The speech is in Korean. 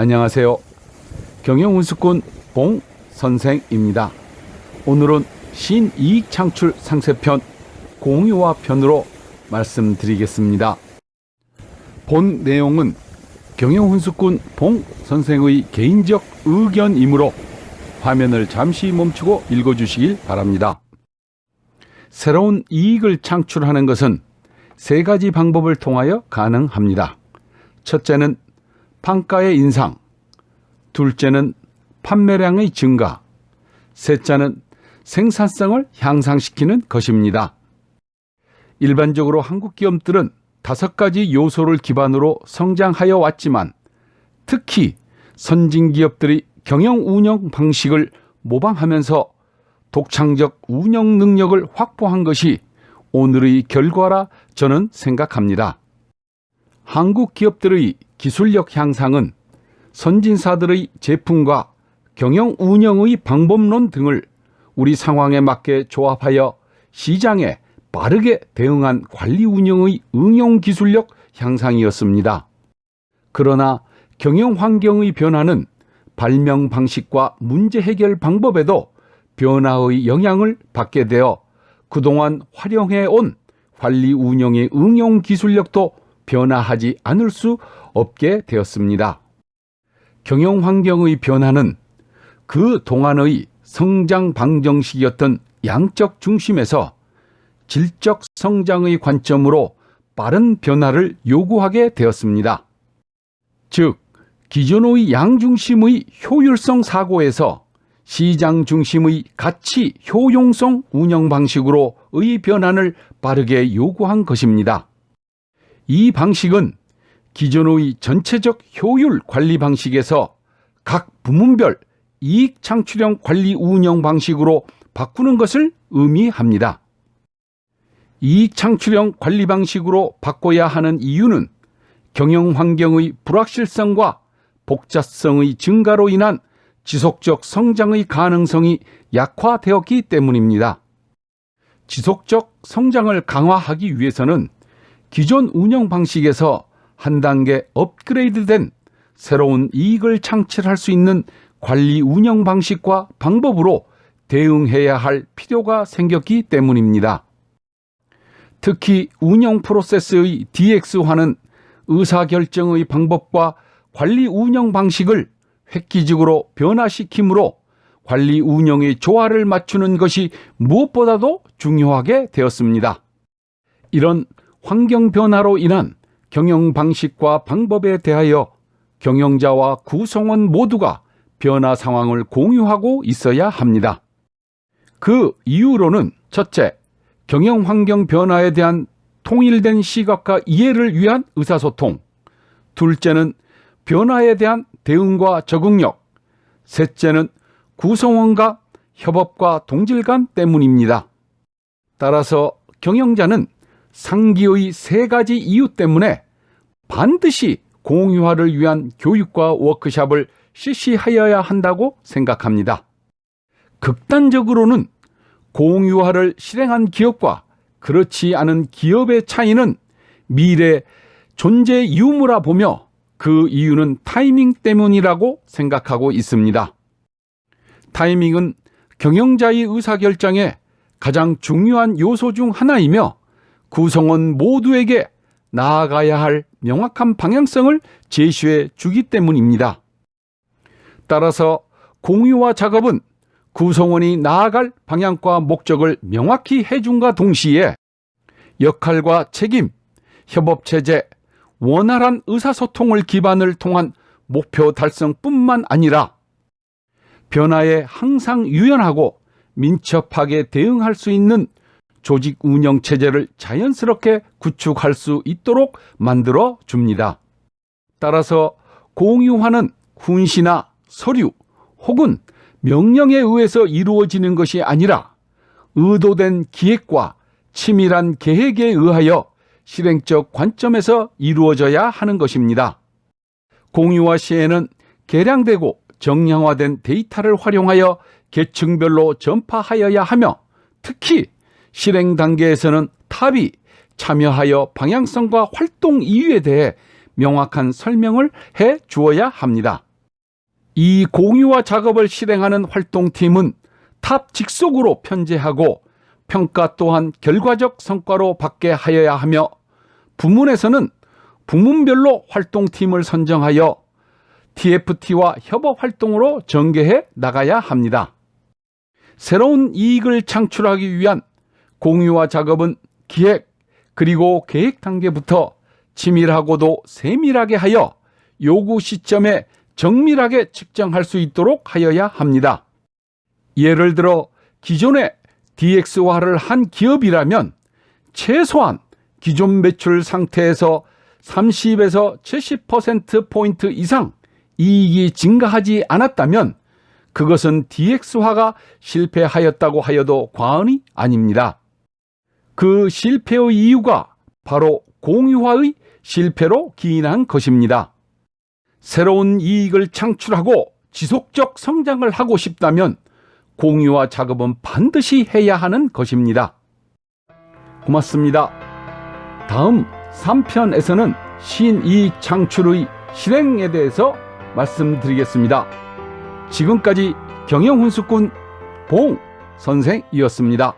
안녕하세요. 경영운수꾼 봉 선생입니다. 오늘은 신이익 창출 상세편 공유화 편으로 말씀드리겠습니다. 본 내용은 경영운수꾼 봉 선생의 개인적 의견이므로 화면을 잠시 멈추고 읽어주시길 바랍니다. 새로운 이익을 창출하는 것은 세 가지 방법을 통하여 가능합니다. 첫째는 판가의 인상, 둘째는 판매량의 증가, 셋째는 생산성을 향상시키는 것입니다. 일반적으로 한국 기업들은 5가지 요소를 기반으로 성장하여 왔지만 특히 선진 기업들이 경영 운영 방식을 모방하면서 독창적 운영 능력을 확보한 것이 오늘의 결과라 저는 생각합니다. 한국 기업들의 기술력 향상은 선진사들의 제품과 경영 운영의 방법론 등을 우리 상황에 맞게 조합하여 시장에 빠르게 대응한 관리 운영의 응용 기술력 향상이었습니다. 그러나 경영 환경의 변화는 발명 방식과 문제 해결 방법에도 변화의 영향을 받게 되어 그동안 활용해 온 관리 운영의 응용 기술력도 변화하지 않을 수 없게 되었습니다. 경영 환경의 변화는 그 동안의 성장 방정식이었던 양적 중심에서 질적 성장의 관점으로 빠른 변화를 요구하게 되었습니다. 즉, 기존의 양 중심의 효율성 사고에서 시장 중심의 가치 효용성 운영 방식으로의 변환을 빠르게 요구한 것입니다. 이 방식은 기존의 전체적 효율 관리 방식에서 각 부문별 이익 창출형 관리 운영 방식으로 바꾸는 것을 의미합니다. 이익 창출형 관리 방식으로 바꿔야 하는 이유는 경영 환경의 불확실성과 복잡성의 증가로 인한 지속적 성장의 가능성이 약화되었기 때문입니다. 지속적 성장을 강화하기 위해서는 기존 운영 방식에서 한 단계 업그레이드된 새로운 이익을 창출할 수 있는 관리 운영 방식과 방법으로 대응해야 할 필요가 생겼기 때문입니다. 특히 운영 프로세스의 DX화는 의사결정의 방법과 관리 운영 방식을 획기적으로 변화시키므로 관리 운영의 조화를 맞추는 것이 무엇보다도 중요하게 되었습니다. 이런 환경 변화로 인한 경영 방식과 방법에 대하여 경영자와 구성원 모두가 변화 상황을 공유하고 있어야 합니다. 그 이유로는 첫째, 경영 환경 변화에 대한 통일된 시각과 이해를 위한 의사소통, 둘째는 변화에 대한 대응과 적응력, 셋째는 구성원과 협업과 동질감 때문입니다. 따라서 경영자는 상기의 세 가지 이유 때문에 반드시 공유화를 위한 교육과 워크숍을 실시하여야 한다고 생각합니다. 극단적으로는 공유화를 실행한 기업과 그렇지 않은 기업의 차이는 미래 존재 유무라 보며 그 이유는 타이밍 때문이라고 생각하고 있습니다. 타이밍은 경영자의 의사결정에 가장 중요한 요소 중 하나이며 구성원 모두에게 나아가야 할 명확한 방향성을 제시해 주기 때문입니다. 따라서 공유화 작업은 구성원이 나아갈 방향과 목적을 명확히 해줌과 동시에 역할과 책임, 협업체제, 원활한 의사소통을 기반을 통한 목표 달성뿐만 아니라 변화에 항상 유연하고 민첩하게 대응할 수 있는 조직 운영 체제를 자연스럽게 구축할 수 있도록 만들어 줍니다. 따라서 공유화는 훈시나 서류 혹은 명령에 의해서 이루어지는 것이 아니라 의도된 기획과 치밀한 계획에 의하여 실행적 관점에서 이루어져야 하는 것입니다. 공유화 시에는 개량되고 정량화된 데이터를 활용하여 계층별로 전파하여야 하며 특히 실행 단계에서는 탑이 참여하여 방향성과 활동 이유에 대해 명확한 설명을 해 주어야 합니다. 이 공유화 작업을 실행하는 활동팀은 탑 직속으로 편제하고 평가 또한 결과적 성과로 받게 하여야 하며, 부문에서는 부문별로 활동팀을 선정하여 TFT와 협업 활동으로 전개해 나가야 합니다. 새로운 이익을 창출하기 위한 공유화 작업은 기획 그리고 계획 단계부터 치밀하고도 세밀하게 하여 요구 시점에 정밀하게 측정할 수 있도록 하여야 합니다. 예를 들어 기존에 DX화를 한 기업이라면 최소한 기존 매출 상태에서 30에서 70%포인트 이상 이익이 증가하지 않았다면 그것은 DX화가 실패하였다고 하여도 과언이 아닙니다. 그 실패의 이유가 바로 공유화의 실패로 기인한 것입니다. 새로운 이익을 창출하고 지속적 성장을 하고 싶다면 공유화 작업은 반드시 해야 하는 것입니다. 고맙습니다. 다음 3편에서는 신이익 창출의 실행에 대해서 말씀드리겠습니다. 지금까지 경영훈수꾼 봉 선생이었습니다.